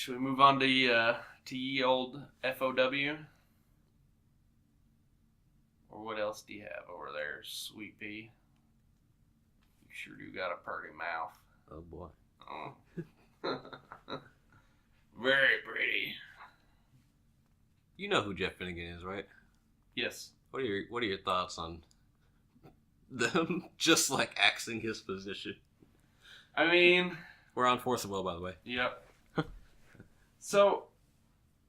Should we move on to ye old FOW? Or what else do you have over there, Sweet Pea? You sure do got a pretty mouth. Oh, boy. Oh. Very pretty. You know who Jeff Finnegan is, right? Yes. What are your thoughts on them just like axing his position? I mean, we're on Force of Will, by the way. Yep. So,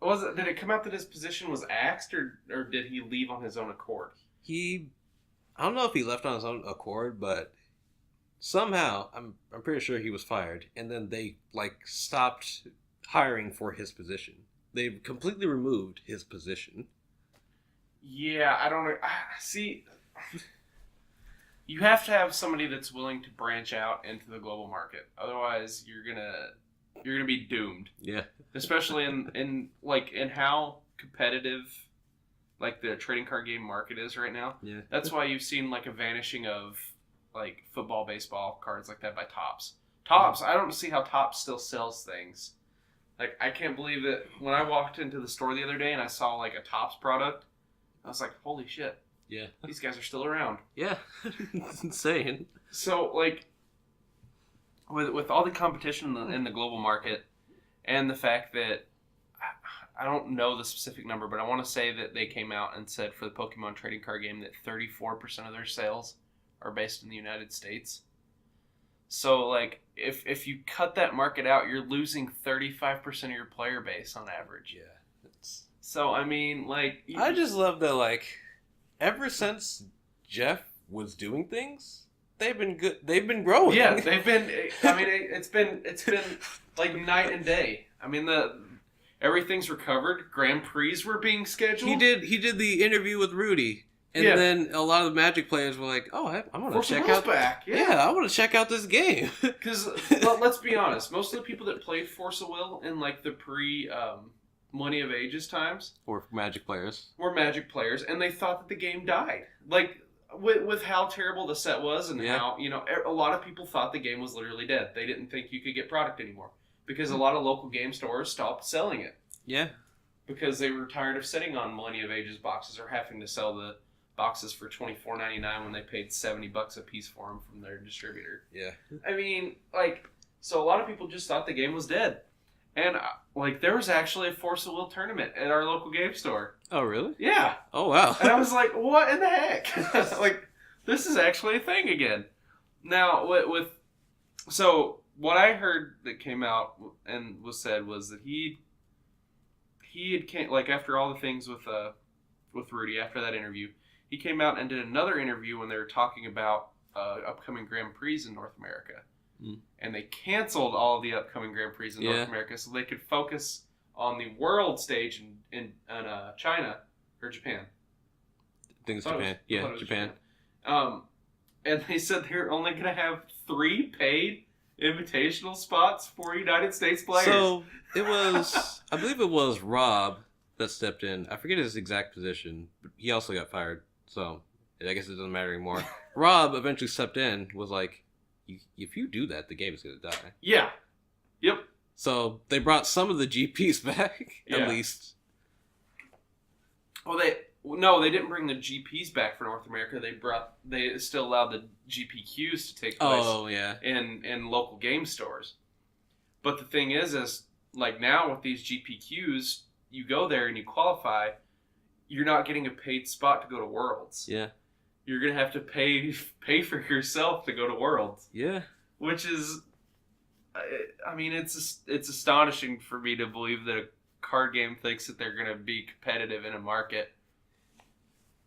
did it come out that his position was axed, or did he leave on his own accord? I don't know if he left on his own accord, but somehow I'm pretty sure he was fired, and then they stopped hiring for his position. They've completely removed his position. Yeah, I don't know. See, you have to have somebody that's willing to branch out into the global market. Otherwise, you're gonna be doomed. Yeah. Especially in how competitive the trading card game market is right now. Yeah. That's why you've seen a vanishing of football, baseball cards like that by Topps. Topps, I don't see how Topps still sells things. I can't believe that when I walked into the store the other day and I saw a Topps product, I was like, holy shit. Yeah. These guys are still around. Yeah. It's insane. So, with all the competition in the global market and the fact that I don't know the specific number, but I want to say that they came out and said for the Pokemon trading card game that 34% of their sales are based in the United States. So, if you cut that market out, you're losing 35% of your player base on average. Yeah. So, I mean, I just love that, ever since Jeff was doing things, they've been good. They've been growing. Yeah, they've been. I mean, it's been night and day. I mean, everything's recovered. Grand Prix were being scheduled. He did the interview with Rudy, and then a lot of the Magic players were like, "Oh, I want to check out back. Yeah, I want to check out this game." Because let's be honest, most of the people that played Force of Will in the pre Money of Ages times were Magic players. And they thought that the game died. With how terrible the set was and how, a lot of people thought the game was literally dead. They didn't think you could get product anymore because a lot of local game stores stopped selling it. Yeah. Because they were tired of sitting on Millennia of Ages boxes or having to sell the boxes for $24.99 when they paid $70 a piece for them from their distributor. Yeah. I mean, so a lot of people just thought the game was dead. And, there was actually a Force of Will tournament at our local game store. Oh, really? Yeah. Oh, wow. And I was like, what in the heck? This is actually a thing again. Now, so what I heard that came out and was said was that he had after all the things with Rudy, after that interview, he came out and did another interview when they were talking about upcoming Grand Prix in North America. Mm. And they canceled all of the upcoming Grand Prix in North America so they could focus on the world stage in China or Japan. I think it's Japan. Japan. And they said they're only going to have 3 paid invitational spots for United States players. So I believe it was Rob that stepped in. I forget his exact position, but he also got fired. So I guess it doesn't matter anymore. Rob eventually stepped in, was like, if you do that, the game is going to die. Yeah. Yep. So they brought some of the GPs back, at least. Well, they didn't bring the GPs back for North America. They still allowed the GPQs to take place. Oh, yeah. In local game stores. But the thing is now with these GPQs, you go there and you qualify, you're not getting a paid spot to go to Worlds. Yeah. You're going to have to pay for yourself to go to Worlds. Yeah. Which is, I mean, it's astonishing for me to believe that a card game thinks that they're going to be competitive in a market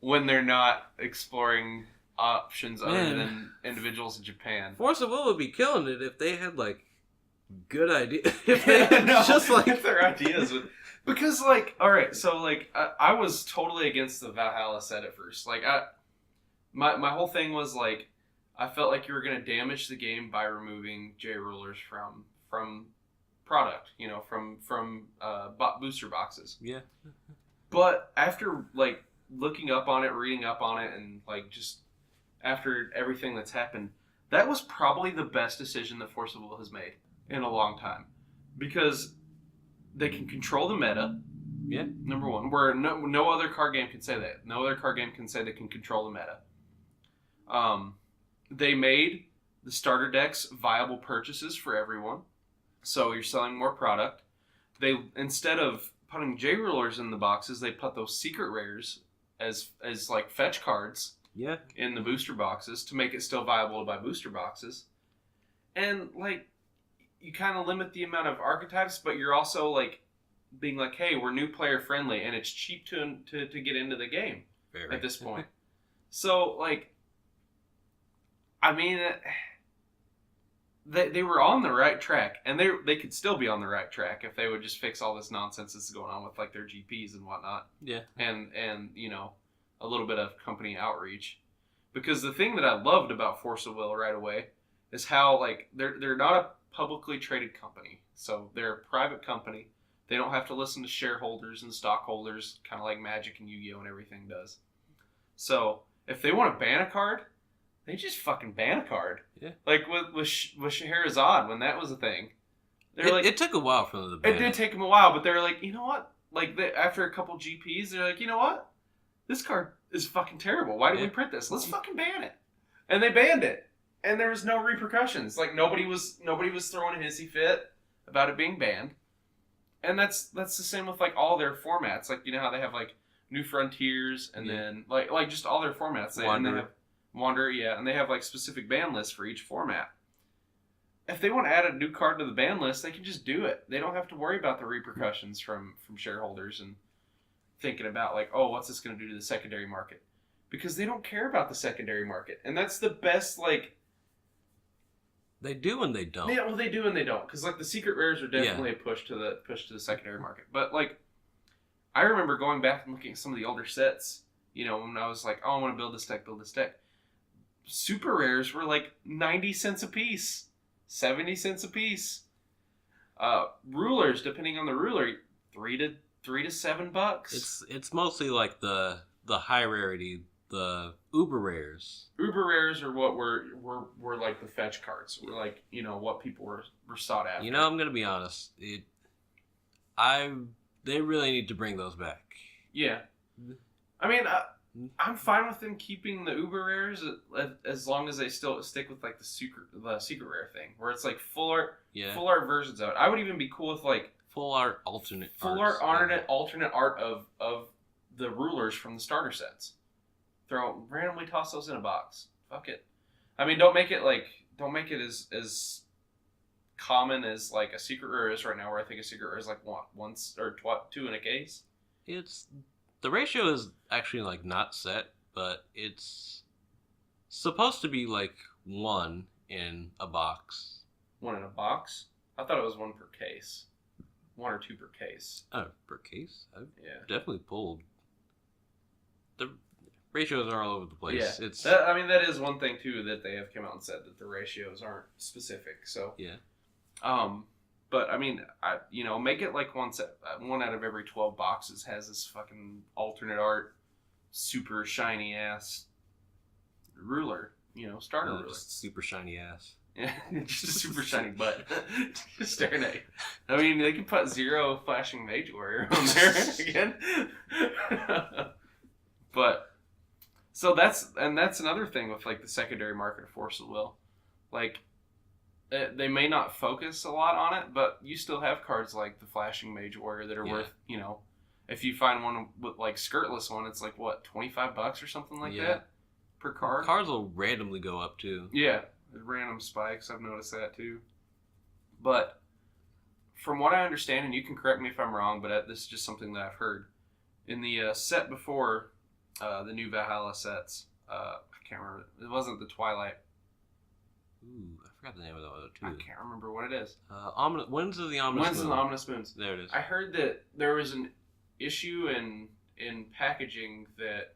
when they're not exploring options other than individuals in Japan. Force of Will would be killing it if they had, good ideas. If they had if their ideas would... Because, alright, so, I was totally against the Valhalla set at first. My whole thing was, I felt like you were going to damage the game by removing J-rulers from product, from booster boxes. Yeah. But after, looking up on it, reading up on it, and, just after everything that's happened, that was probably the best decision that Force of Will has made in a long time. Because they can control the meta. Yeah. Number one, where no other card game can say that. No other card game can say they can control the meta. They made the starter decks viable purchases for everyone, so you're selling more product. They, instead of putting J rulers in the boxes, they put those secret rares as like fetch cards. Yeah. In the booster boxes to make it still viable to buy booster boxes, and like you kind of limit the amount of archetypes, but you're also like being like, hey, we're new player friendly, and it's cheap to get into the game at this point. So like, I mean, they were on the right track, and they could still be on the right track if they would just fix all this nonsense that's going on with like their GPs and whatnot. Yeah. And you know, a little bit of company outreach. Because the thing that I loved about Force of Will right away is how like they're not a publicly traded company. So they're a private company. They don't have to listen to shareholders and stockholders, kind of like Magic and Yu-Gi-Oh and everything does. So if they want to ban a card, they just fucking ban a card. Yeah. Like with Scheherazade, when that was a thing. It took a while for them to ban it. It did take them a while, but they were like, you know what? Like after a couple GPs, they're like, you know what? This card is fucking terrible. Why did we print this? Let's fucking ban it. And they banned it. And there was no repercussions. Like nobody was throwing a hissy fit about it being banned. And that's the same with like all their formats. Like you know how they have like New Frontiers and then like just all their formats. And they have Wanderer, and they have like specific ban lists for each format. If they want to add a new card to the ban list, they can just do it. They don't have to worry about the repercussions from shareholders and thinking about like, oh, what's this going to do to the secondary market? Because they don't care about the secondary market, and that's the best. Like they do and they don't. Yeah, well, they do and they don't, because like the secret rares are definitely a push to the secondary market. But like, I remember going back and looking at some of the older sets. You know, when I was like, oh, I want to build this deck. Super rares were like 90 cents a piece, 70 cents a piece. Rulers, depending on the ruler, $3 to $7. It's mostly like the high rarity, the uber rares. Uber rares are what were like the fetch cards. Were like, you know, what people were sought after. You know, I'm gonna be honest. They really need to bring those back. Yeah, I mean, I'm fine with them keeping the uber rares as long as they still stick with like the secret rare thing, where it's like full art versions of it. I would even be cool with like full art alternate art of the rulers from the starter sets. Randomly toss those in a box. Fuck it. I mean, don't make it as common as like a secret rare is right now, where I think a secret rare is like once or two in a case. The ratio is actually like not set, but it's supposed to be like one in a box. One in a box? I thought it was one per case. One or two per case. Oh, per case? I've definitely pulled. The ratios are all over the place. Yeah. That is one thing too that they have come out and said, that the ratios aren't specific. So yeah. But I mean, make it like one out of every 12 boxes has this fucking alternate art, super shiny ass ruler. You know, starter ruler. Just super shiny ass. Yeah, just a super shiny butt. Just staring at you. I mean, they could put 0 flashing Mage Warrior on there again. But so that's another thing with like the secondary market of Force of Will. Like, they may not focus a lot on it, but you still have cards like the Flashing Mage Warrior that are worth, you know, if you find one with like skirtless one, it's like what, $25 or something like that per card. Cards will randomly go up too. Yeah, random spikes. I've noticed that too. But from what I understand, and you can correct me if I'm wrong, but this is just something that I've heard in the set before the new Valhalla sets. I can't remember. It wasn't the Twilight. Ooh, I forgot the name of that one too. I can't remember what it is. Winds of the Ominous Moons. There it is. I heard that there was an issue in packaging that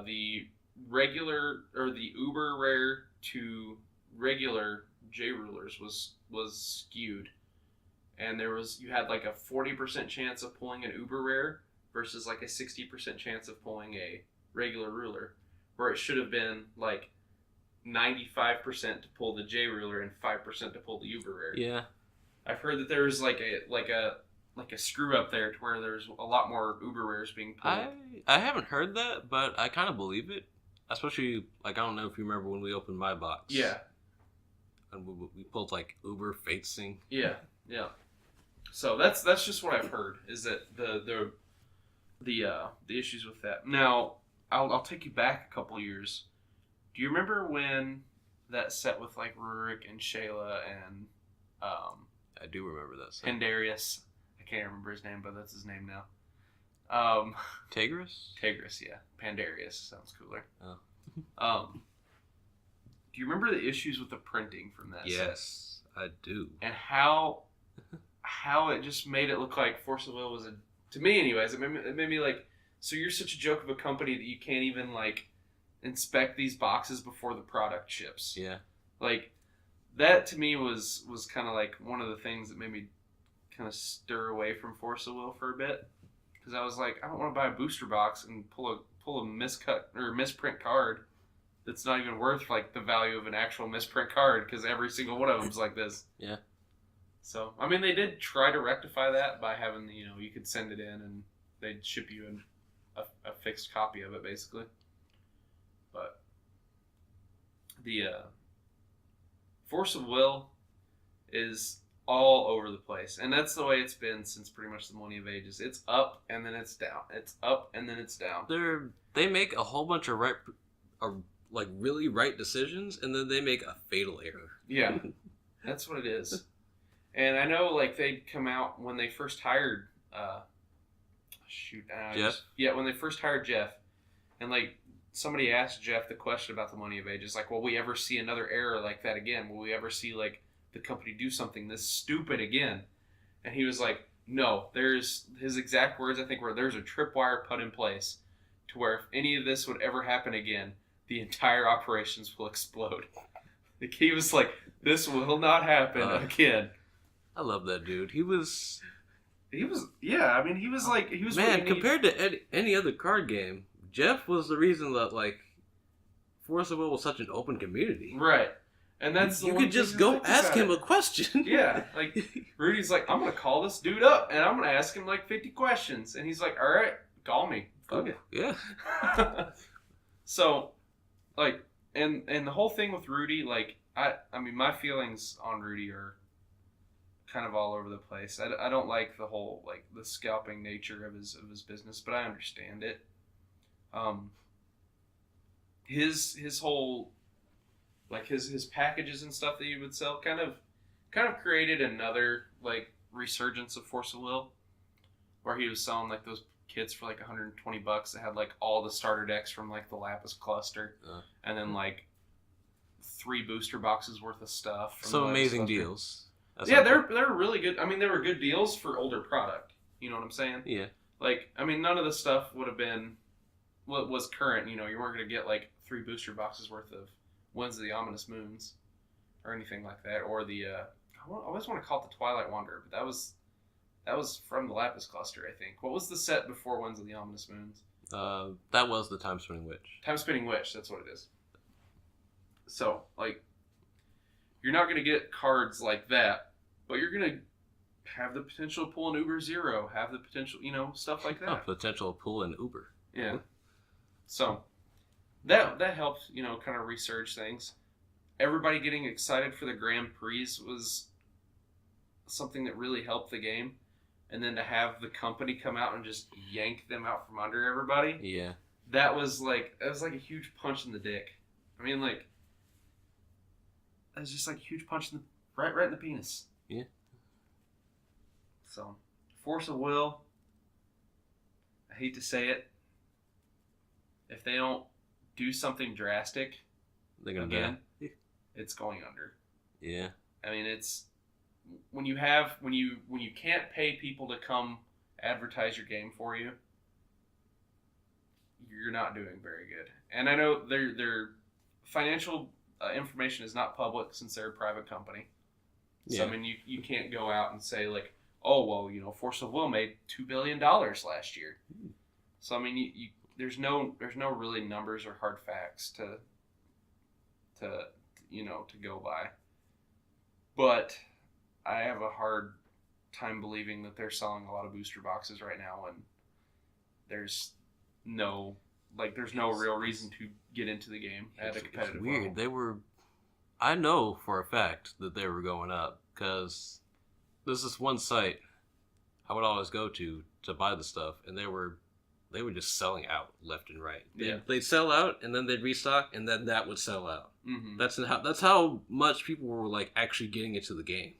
the regular or the uber rare to regular J rulers was skewed, and you had like a 40% chance of pulling an uber rare versus like a 60% chance of pulling a regular ruler, where it should have been like 95% to pull the J ruler and 5% to pull the uber rare. Yeah, I've heard that there was like a like a screw up there to where there's a lot more Uber rares being pulled. I haven't heard that, but I kind of believe it. Especially, like, I don't know if you remember when we opened my box. Yeah. And we pulled, like, Uber Fate Sync. Yeah. So that's just what I've heard, is that the issues with that. Now, I'll take you back a couple years. Do you remember when that set with like Rurik and Shayla and I do remember that set. Pandarius? I can't remember his name, but that's his name now. Tigris? Tigris, yeah. Pandarius sounds cooler. Oh. Do you remember the issues with the printing from that set? Yes, I do. And how it just made it look like Force of Will was to me anyways, it made me like, so you're such a joke of a company that you can't even like inspect these boxes before the product ships. Yeah. Like, that to me was kind of like one of the things that made me kind of stir away from Force of Will for a bit. Because I was like, I don't want to buy a booster box and pull a miscut or misprint card that's not even worth like the value of an actual misprint card, because every single one of them's like this. Yeah. So, I mean, they did try to rectify that by having, you could send it in and they'd ship you a fixed copy of it, basically. But the Force of Will is all over the place. And that's the way it's been since pretty much the Millennium of Ages. It's up and then it's down. It's up and then it's down. They make a whole bunch of really right decisions, and then they make a fatal error. Yeah, that's what it is. And I know, like, they'd come out when they first hired, Jeff? When they first hired Jeff, and, like, somebody asked Jeff the question about the Money of Ages, like, will we ever see another error like that again? Will we ever see, like, the company do something this stupid again? And he was like, no, his exact words, I think, were, there's a tripwire put in place to where if any of this would ever happen again, the entire operations will explode. Like, he was like, this will not happen again. I love that dude. He was man, compared to any other card game, Jeff was the reason that, like, Force of Will was such an open community. Right. And that's you could just go ask him a question. Yeah. Like, Rudy's like, I'm going to call this dude up and I'm going to ask him like 50 questions. And he's like, all right, call me. Fuck it. Yeah. So, like, and the whole thing with Rudy, like, I mean, my feelings on Rudy are kind of all over the place. I don't like the whole, like, the scalping nature of his business, but I understand it. His whole, like, his packages and stuff that he would sell kind of created another, like, resurgence of Force of Will, where he was selling, like, those kits for like $120 that had like all the starter decks from like the Lapis cluster, and then like 3 booster boxes worth of stuff. From so amazing deals. Yeah, they're really good. I mean, they were good deals for older product. You know what I'm saying? Yeah. Like, I mean, none of the stuff would have been what was current. You know, you weren't going to get like 3 booster boxes worth of Winds of the Ominous Moons or anything like that, or the I always want to call it the Twilight Wanderer, but that was from the Lapis cluster, I think. What was the set before Winds of the Ominous Moons? That was the Time Spinning Witch. Time Spinning Witch, that's what it is. So, like, you're not going to get cards like that, but you're going to have the potential to pull an Uber Zero, have the potential, stuff like that. Oh, potential to pull an Uber. Yeah. So, that helped, kind of resurge things. Everybody getting excited for the Grand Prix was something that really helped the game. And then to have the company come out and just yank them out from under everybody. Yeah. That was like a huge punch in the dick. I mean, like, that was just like a huge punch in the right in the penis. Yeah. So, Force of Will, I hate to say it, if they don't do something drastic, they're gonna again, die. It's going under. Yeah. I mean, it's when you can't pay people to come advertise your game for you, you're not doing very good. And I know their financial information is not public since they're a private company. So Yeah. I mean, you can't go out and say like, oh well, Force of Will made $2 billion last year. So I mean, you there's no really numbers or hard facts to go by. But I have a hard time believing that they're selling a lot of booster boxes right now when there's no real reason to get into the game at a competitive It's weird. level. They were. I know for a fact that they were going up because there's this one site I would always go to buy the stuff, and they were just selling out left and right. They'd sell out, and then they'd restock, and then that would sell out. Mm-hmm. That's how much people were like actually getting into the game.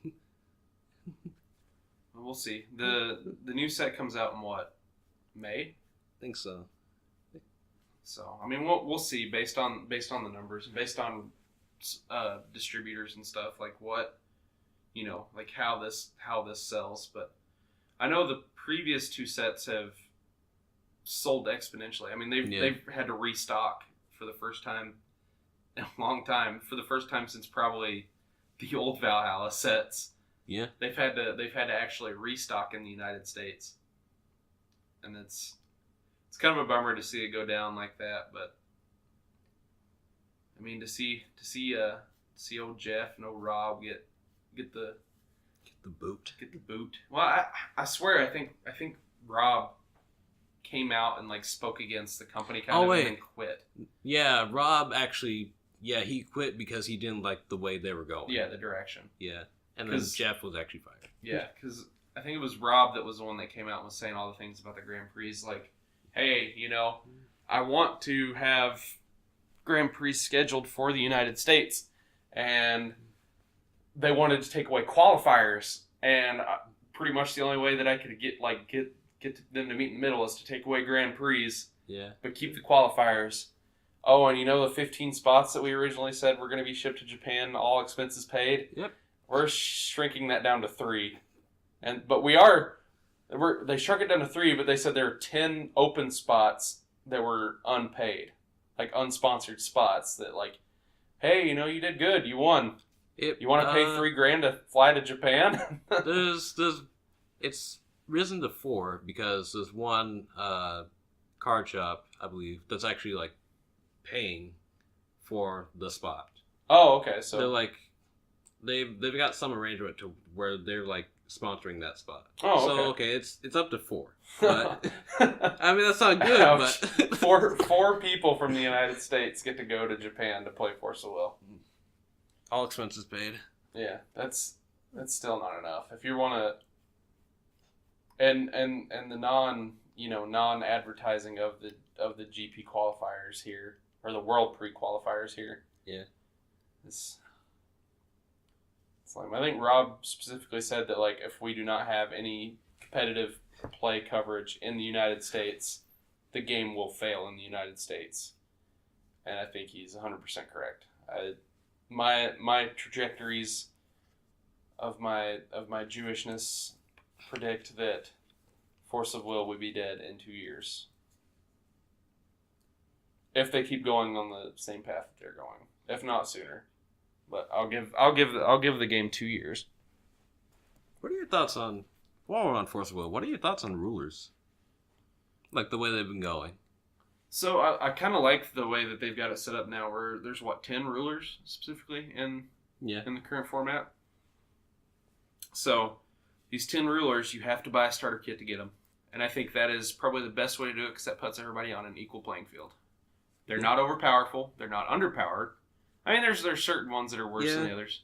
We'll see. The new set comes out in what, May? I think so. So I mean, we'll see based on the numbers, based on distributors and stuff, like what, like how this sells. But I know the previous two sets have sold exponentially. I mean, they've had to restock for the first time in a long time, for the first time since probably the old Valhalla sets. Yeah, they've had to actually restock in the United States, and it's kind of a bummer to see it go down like that. But I mean, to see old Jeff and old Rob get the boot. Well, I swear, I think Rob came out and like spoke against the company and then quit. Yeah, Rob actually, he quit because he didn't like the way they were going. Yeah, the direction. Yeah, and then Jeff was actually fired. Yeah, because I think it was Rob that was the one that came out and was saying all the things about the Grand Prix, like, hey, I want to have Grand Prix scheduled for the United States, and they wanted to take away qualifiers, and pretty much the only way that I could get them to meet in the middle is to take away Grand Prix, but keep the qualifiers. Oh, and the 15 spots that we originally said were going to be shipped to Japan, all expenses paid? Yep. We're shrinking that down to 3. But they shrunk it down to 3, but they said there are 10 open spots that were unpaid, like unsponsored spots that, like, hey, you did good, you won. You want to pay $3,000 to fly to Japan? It's risen to 4 because there's one card shop, I believe, that's actually like paying for the spot. Oh, okay. So they're like they've got some arrangement to where they're like sponsoring that spot. Oh, so okay, it's up to 4. But I mean, that's not good. Ouch. But four people from the United States get to go to Japan to play Force of Will. All expenses paid. Yeah, that's still not enough. If you want to, and the non advertising of the GP qualifiers here, or the World Prix qualifiers here. Yeah. It's like, I think Rob specifically said that, like, if we do not have any competitive play coverage in the United States, the game will fail in the United States. And I think he's 100% correct. My trajectories of my Jewishness predict that Force of Will would be dead in 2 years. If they keep going on the same path that they're going. If not sooner. But I'll give the game 2 years. What are your thoughts on, while we're on Force of Will, what are your thoughts on rulers? Like the way they've been going. So I kind of like the way that they've got it set up now, where there's 10 rulers specifically in the current format. So these 10 rulers, you have to buy a starter kit to get them, and I think that is probably the best way to do it because that puts everybody on an equal playing field. They're not overpowerful. They're not underpowered. I mean, there's certain ones that are worse than the others.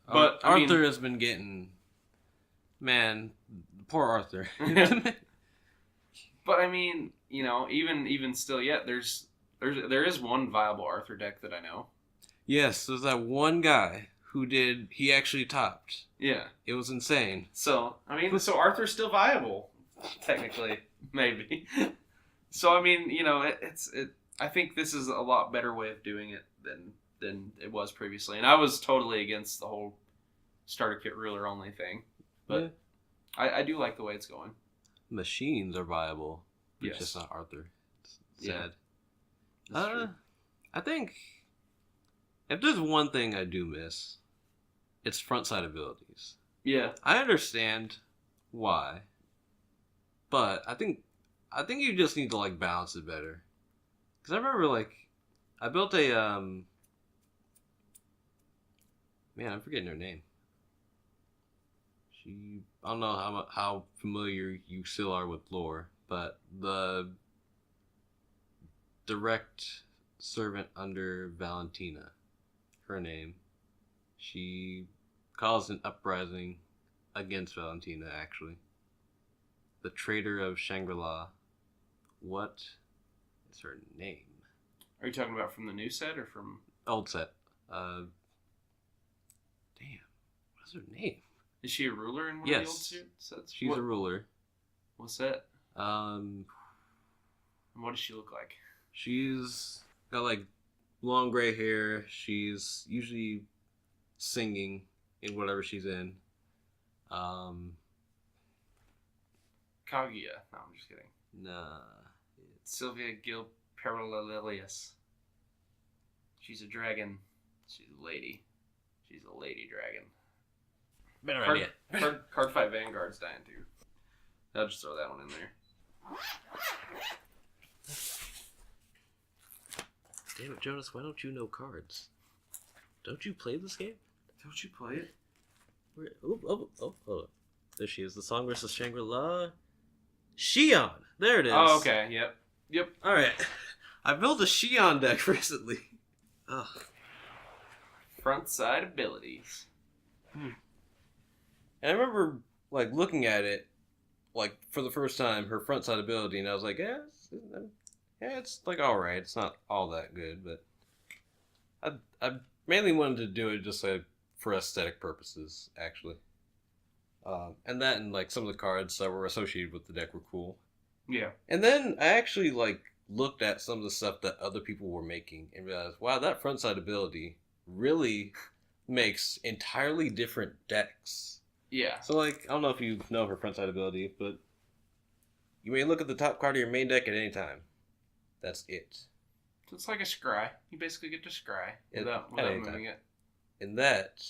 But Arthur has been getting, man, poor Arthur. But I mean, even still yet, there is one viable Arthur deck that I know. Yes, there's that one guy he actually topped. Yeah. It was insane. So, I mean, Arthur's still viable, technically, maybe. So, I mean, I think this is a lot better way of doing it than it was previously. And I was totally against the whole starter kit ruler only thing. But I do like the way it's going. Machines are viable. It's just not Arthur. It's sad. I think if there's one thing I do miss, it's front side abilities. Yeah. I understand why, but I think you just need to like balance it better. Because I remember I built a man, I'm forgetting her name. I don't know how familiar you still are with lore, but the direct servant under Valentina, her name, she caused an uprising against Valentina, actually. The traitor of Shangri-La. What is her name? Are you talking about from the new set or from Old set. Damn. What is her name? Is she a ruler in one Yes. of the old sets? She's a ruler. What's that? Um, And what does she look like? she's got like long gray hair. She's usually singing in whatever she's in. Kaguya. No, I'm just kidding. Nah. Sylvia Gil Parallelius. She's a dragon. She's a lady. She's a lady dragon. Better idea. Card fight Vanguard's dying too. I'll just throw that one in there. Damn it, Jonas, why don't you know cards? Don't you play this game? Don't you play it? Oh. There she is. The Song versus Shangri-La. Shion! There it is. Oh, okay. Yep. Alright. I built a Shion deck recently. Ugh. Front side abilities. And I remember, like, looking at it, like, for the first time, her front side ability, and I was like, it's like, alright. It's not all that good, but I mainly wanted to do it just, like, for aesthetic purposes, actually. And that and, like, some of the cards that were associated with the deck were cool. Yeah. And then I actually, like, looked at some of the stuff that other people were making and realized, wow, that front side ability really makes entirely different decks. Yeah. So, like, I don't know if you know her front side ability, but you may look at the top card of your main deck at any time. That's it. So it's like a scry. You basically get to scry without any moving time. it. And that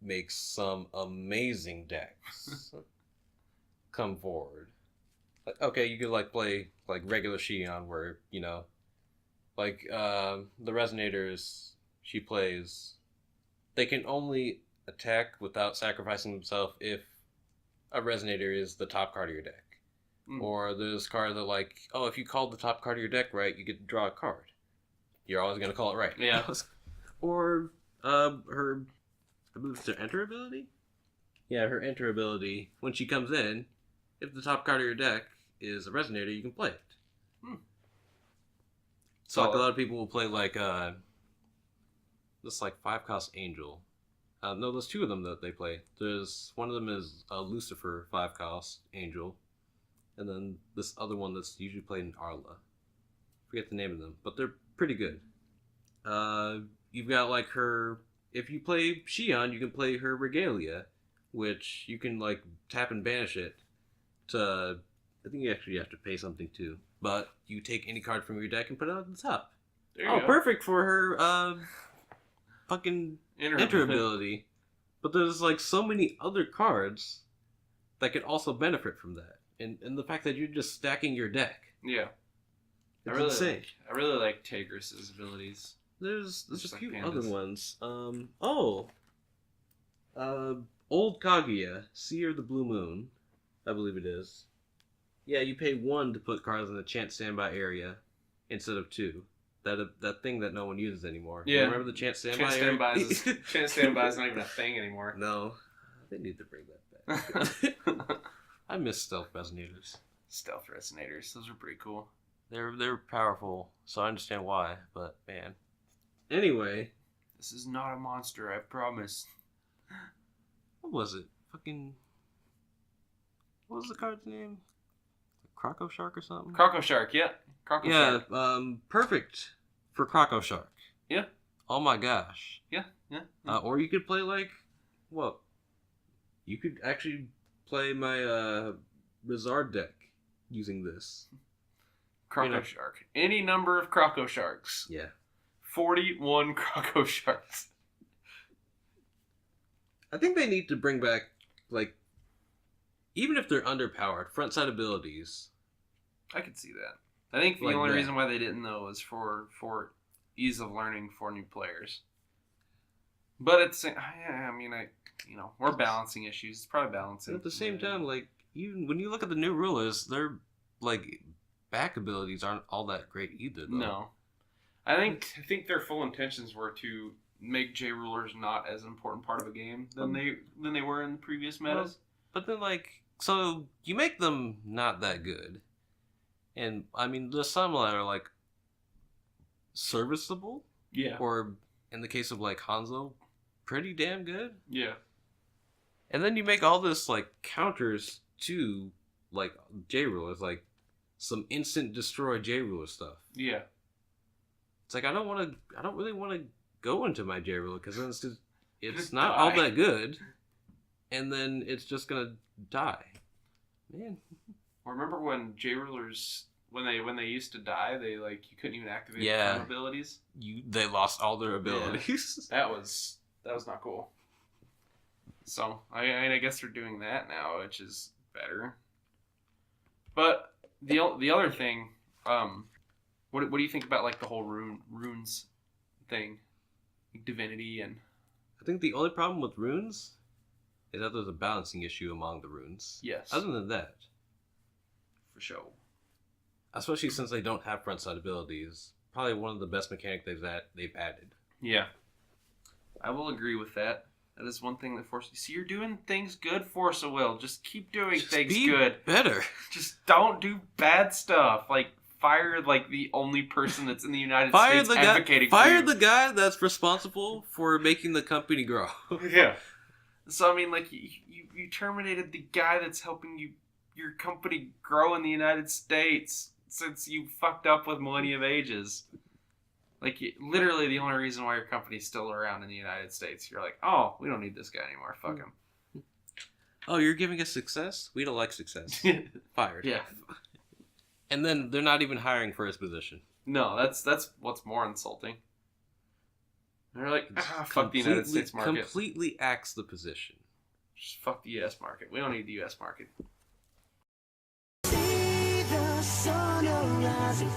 makes some amazing decks come forward. Like, okay, you could, like, play, like, regular Shion where, you know, like, the Resonators she plays, they can only attack without sacrificing themselves if a Resonator is the top card of your deck. Or there's a card that, like, oh, if you called the top card of your deck right, you get to draw a card. You're always going to call it right. Yeah. Or her, I believe it's her enter ability? Yeah, her enter ability, when she comes in, if the top card of your deck is a Resonator, you can play it. So like, a lot of people will play, like, this, like, 5-cost Angel. No, there's two of them that they play. There's one of them is a Lucifer 5-cost Angel, and then this other one that's usually played in Arla. Forget the name of them, but they're pretty good. You've got, like, her... If you play Shion, you can play her Regalia, which you can, like, tap and banish it to... I think you actually have to pay something, too. But you take any card from your deck and put it on the top. There you go. Perfect for her, fucking enter ability. But there's, like, so many other cards that could also benefit from that. And the fact that you're just stacking your deck. Yeah. It's insane. I really like Tigris's abilities. There's Just a like few pandas. other ones. Old Kaguya, Seer of the Blue Moon, I believe it is. Yeah, you pay 1 to put cards in the chance standby area instead of 2. That thing that no one uses anymore. Yeah. Remember the chance standby Chance area? standby is not even a thing anymore. No. They need to bring that back. I miss stealth resonators. Stealth resonators. Those are pretty cool. They're powerful, so I understand why, but man. Anyway. This is not a monster, I promise. What was it? Fucking... What was the card's name? Croco Shark or something? Croco Shark, yeah. Croco Shark. Perfect for Croco Shark. Yeah. Oh my gosh. Yeah. Or you could play like... Well, you could actually play my Rizard deck using this. Croco Shark. Any number of Croco Sharks. Yeah. 41 Croco Sharks. I think they need to bring back, like, even if they're underpowered, front side abilities. I could see that. I think the Like only that. reason why they didn't, though, was for ease of learning for new players. But it's, yeah, I mean, we're balancing issues. It's probably balancing. But at the same time, like, when you look at the new rulers, their like back abilities aren't all that great either. Though. No, I think their full intentions were to make J rulers not as important part of a game than they were in the previous metas. But then, like, so you make them not that good, and I mean, there's some that are like serviceable. Yeah. Or in the case of like Hanzo, pretty damn good. Yeah. And then you make all this like counters to like J rulers, like some instant destroy J ruler stuff. Yeah. It's like I don't really want to go into my J ruler because then it's not all that good, and then it's just gonna die. Man. Remember when J rulers when they used to die, they like you couldn't even activate their abilities. They lost all their abilities. Yeah. That was not cool. So I guess they're doing that now, which is better. But the other thing, what do you think about like the whole runes thing, divinity and? I think the only problem with runes is that there's a balancing issue among the runes. Yes. Other than that, for sure. Especially since they don't have frontside abilities, probably one of the best mechanics they've added. Yeah, I will agree with that. That is one thing that forces you. See, you're doing things good, Force of Will. Just keep doing things good. Better. Just don't do bad stuff. Like, fire, like, the only person that's in the United States advocating for you. Fire the guy that's responsible for making the company grow. Yeah. So, I mean, like, you terminated the guy that's helping your company grow in the United States since you fucked up with Millennium Ages. Like, literally the only reason why your company's still around in the United States. You're like, oh, we don't need this guy anymore. Fuck him. Oh, you're giving us success? We don't like success. Fired. Yeah. And then they're not even hiring for his position. No, that's what's more insulting. They're like, fuck the United States market. Completely axe the position. Just fuck the U.S. market. We don't need the U.S. market. See the sun arising.